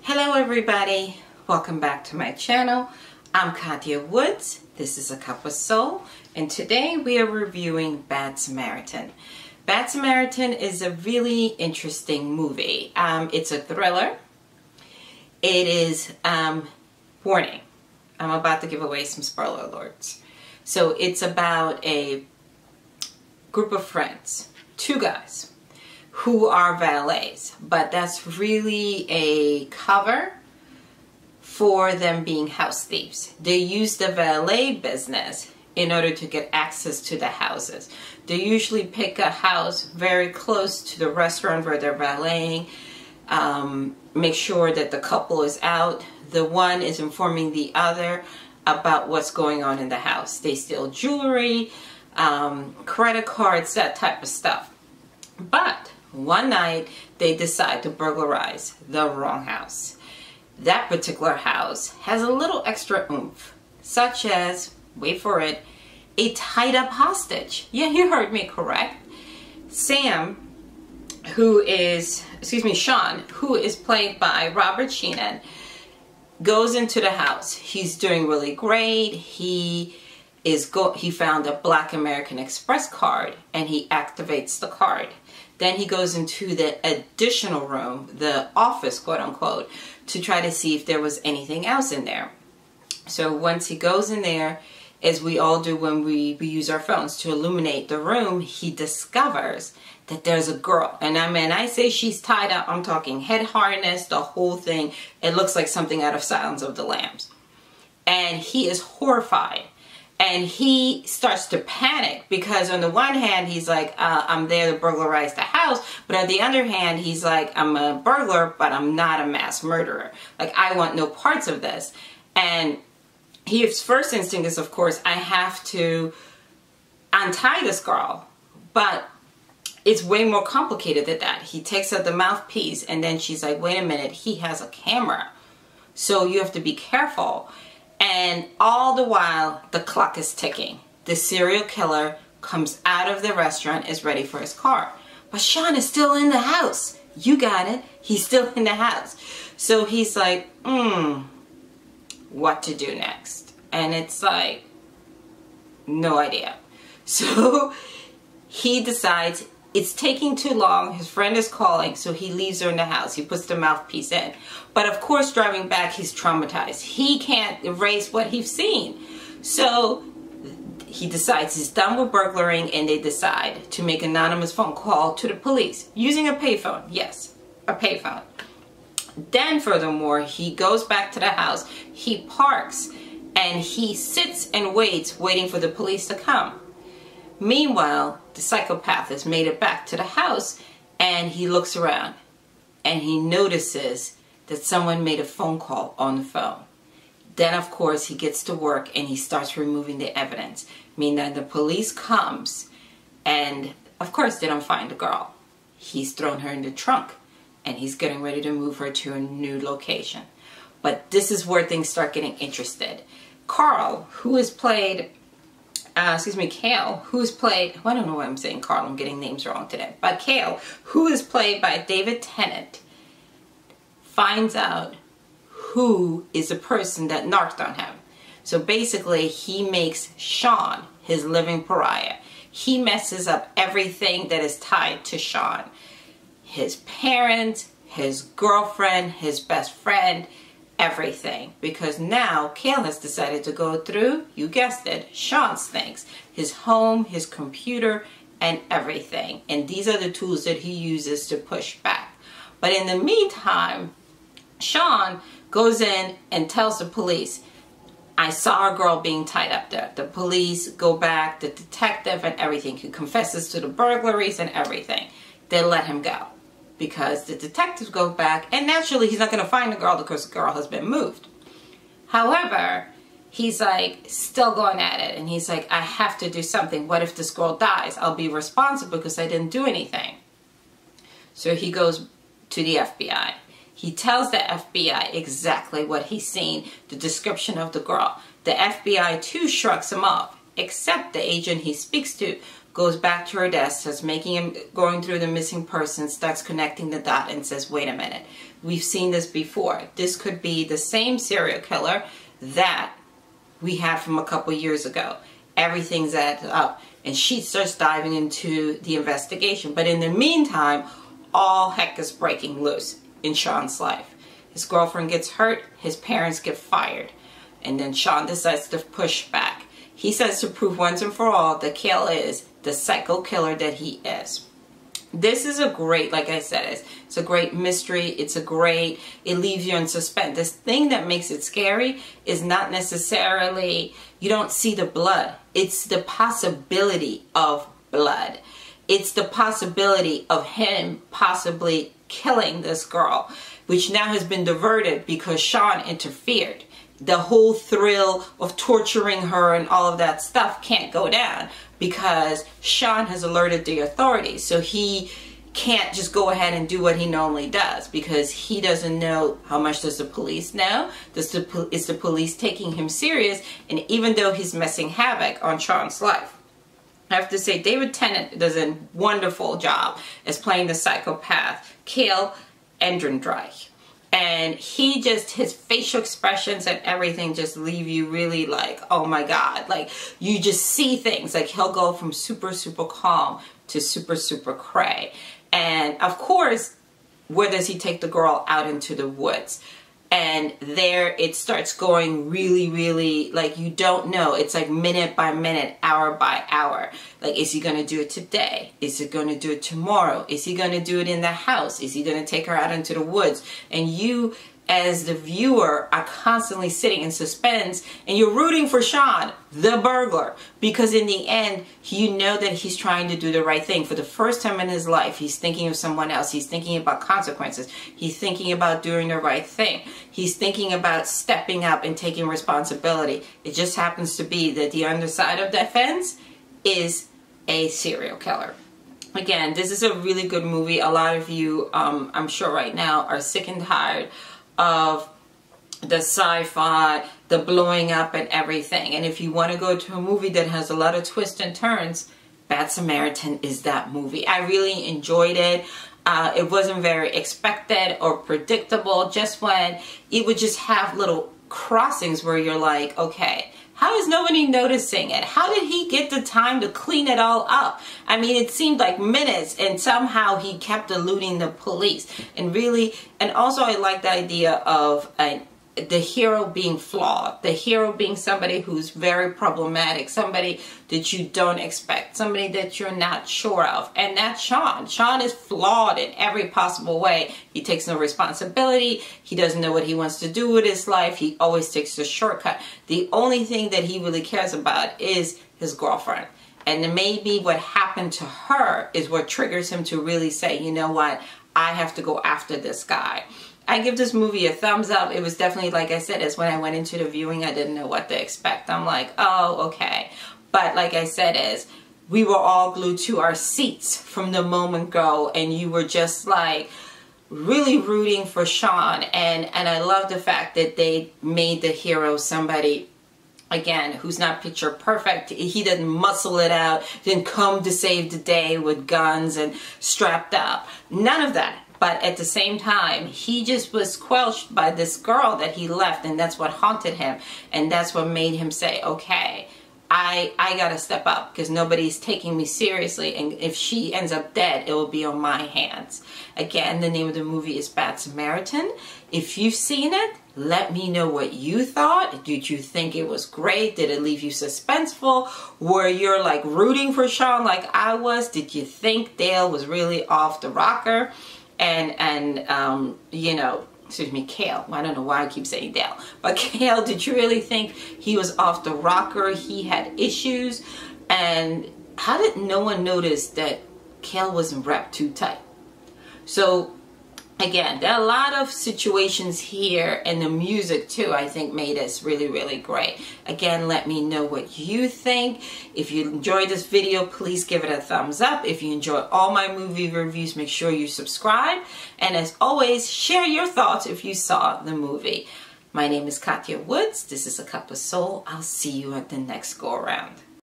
Hello everybody, welcome back to my channel. I'm Katya Woods, this is A Cup of Soul, and today we are reviewing Bad Samaritan. Bad Samaritan is a really interesting movie. It's a thriller. It is, warning, I'm about to give away some spoiler alerts. So it's about a group of friends, two guys, who are valets, but that's really a cover for them being house thieves. They use the valet business in order to get access to the houses. They usually pick a house very close to the restaurant where they're valeting, make sure that the couple is out. The one is informing the other about what's going on in the house. They steal jewelry, credit cards, that type of stuff. But one night, they decide to burglarize the wrong house. That particular house has a little extra oomph, such as, wait for it, a tied up hostage. Yeah, you heard me correct. Sean, who is played by Robert Sheehan, goes into the house. He's doing really great. He found a Black American Express card and he activates the card. Then he goes into the additional room, the office, quote unquote, to try to see if there was anything else in there. So once he goes in there, as we all do when we use our phones to illuminate the room, he discovers that there's a girl. And I say she's tied up, I'm talking head harness, the whole thing. It looks like something out of Silence of the Lambs. And he is horrified. And he starts to panic because on the one hand, he's like, I'm there to burglarize the house. But on the other hand, he's like, I'm a burglar, but I'm not a mass murderer. Like, I want no parts of this. And his first instinct is, of course, I have to untie this girl. But it's way more complicated than that. He takes out the mouthpiece and then she's like, wait a minute, he has a camera. So you have to be careful. And all the while, the clock is ticking. The serial killer comes out of the restaurant, is ready for his car. But Sean is still in the house. You got it. He's still in the house. So he's like, what to do next? And it's like, no idea. So he decides it's taking too long. His friend is calling, so he leaves her in the house. He puts the mouthpiece in. But of course, driving back, he's traumatized. He can't erase what he's seen. So he decides he's done with burglaring, and they decide to make an anonymous phone call to the police using a payphone. Yes, a payphone. Then furthermore, he goes back to the house. He parks, and he sits and waits, waiting for the police to come. Meanwhile, the psychopath has made it back to the house and he looks around and he notices that someone made a phone call on the phone. Then, of course, he gets to work and he starts removing the evidence, meaning that the police comes and, of course, they don't find the girl. He's thrown her in the trunk and he's getting ready to move her to a new location. But this is where things start getting interested. Carl, who is played... Cale, who is played, well, I don't know why I'm saying Carl, I'm getting names wrong today, but Cale, who is played by David Tennant, finds out who is the person that narked on him. So basically, he makes Sean his living pariah. He messes up everything that is tied to Sean. His parents, his girlfriend, his best friend, everything, because now Cale has decided to go through, you guessed it, Sean's things, his home, his computer, and everything. And these are the tools that he uses to push back. But in the meantime, Sean goes in and tells the police, I saw a girl being tied up there. The police go back, the detective and everything. He confesses to the burglaries and everything. They let him go, because the detectives go back, and naturally he's not going to find the girl because the girl has been moved. However, he's like still going at it, and he's like, I have to do something. What if this girl dies? I'll be responsible because I didn't do anything. So he goes to the FBI. He tells the FBI exactly what he's seen, the description of the girl. The FBI too shrugs him off, except the agent he speaks to goes back to her desk, starts going through the missing person, starts connecting the dot and says, wait a minute, we've seen this before. This could be the same serial killer that we had from a couple years ago. Everything's added up, and she starts diving into the investigation. But in the meantime, all heck is breaking loose in Sean's life. His girlfriend gets hurt, his parents get fired, and then Sean decides to push back. He says to prove once and for all that Cale is the psycho killer that he is. This is a great, like I said, it's a great mystery. It leaves you in suspense. This thing that makes it scary is not necessarily, you don't see the blood. It's the possibility of blood. It's the possibility of him possibly killing this girl, which now has been diverted because Sean interfered. The whole thrill of torturing her and all of that stuff can't go down because Sean has alerted the authorities. So he can't just go ahead and do what he normally does because he doesn't know how much does the police know. Is the police taking him serious? And even though he's messing havoc on Sean's life, I have to say David Tennant does a wonderful job as playing the psychopath Cale Endrenreich. And his facial expressions and everything just leave you really like, oh my God. Like, you just see things. Like, he'll go from super, super calm to super, super cray. And of course, where does he take the girl? Out into the woods. And there it starts going really, really, like, you don't know. It's like minute by minute, hour by hour. Like, is he going to do it today? Is he going to do it tomorrow? Is he going to do it in the house? Is he going to take her out into the woods? And you, as the viewer, are constantly sitting in suspense, and you're rooting for Sean, the burglar, because in the end, you know that he's trying to do the right thing. For the first time in his life, he's thinking of someone else. He's thinking about consequences. He's thinking about doing the right thing. He's thinking about stepping up and taking responsibility. It just happens to be that the underside of that fence is a serial killer. Again, this is a really good movie. A lot of you, I'm sure right now, are sick and tired of the sci-fi, the blowing up and everything. And if you want to go to a movie that has a lot of twists and turns, Bad Samaritan is that movie. I really enjoyed it. It wasn't very expected or predictable. Just when it would just have little crossings where you're like, okay, how is nobody noticing it? How did he get the time to clean it all up? I mean, it seemed like minutes, and somehow he kept eluding the police. And really, and also I like the idea of the hero being flawed, the hero being somebody who's very problematic, somebody that you don't expect, somebody that you're not sure of. And that's Sean. Sean is flawed in every possible way. He takes no responsibility. He doesn't know what he wants to do with his life. He always takes the shortcut. The only thing that he really cares about is his girlfriend. And then maybe what happened to her is what triggers him to really say, you know what, I have to go after this guy. I give this movie a thumbs up. It was definitely, like I said, as when I went into the viewing, I didn't know what to expect. I'm like, oh, okay. But like I said, we were all glued to our seats from the moment go, and you were just like really rooting for Sean. And I love the fact that they made the hero somebody, again, who's not picture perfect. He didn't muscle it out, didn't come to save the day with guns and strapped up. None of that. But at the same time, he just was squelched by this girl that he left, and that's what haunted him. And that's what made him say, okay, I gotta step up because nobody's taking me seriously, and if she ends up dead, it will be on my hands. Again, the name of the movie is Bad Samaritan. If you've seen it, let me know what you thought. Did you think it was great? Did it leave you suspenseful? Were you like rooting for Sean like I was? Did you think Dale was really off the rocker? And you know, excuse me, Cale. I don't know why I keep saying Dale. But Cale, did you really think he was off the rocker? He had issues. And how did no one notice that Cale wasn't wrapped too tight? So, again, there are a lot of situations here, and the music too, I think, made us really, really great. Again, let me know what you think. If you enjoyed this video, please give it a thumbs up. If you enjoy all my movie reviews, make sure you subscribe. And as always, share your thoughts if you saw the movie. My name is Katya Woods. This is A Cup of Soul. I'll see you at the next go around.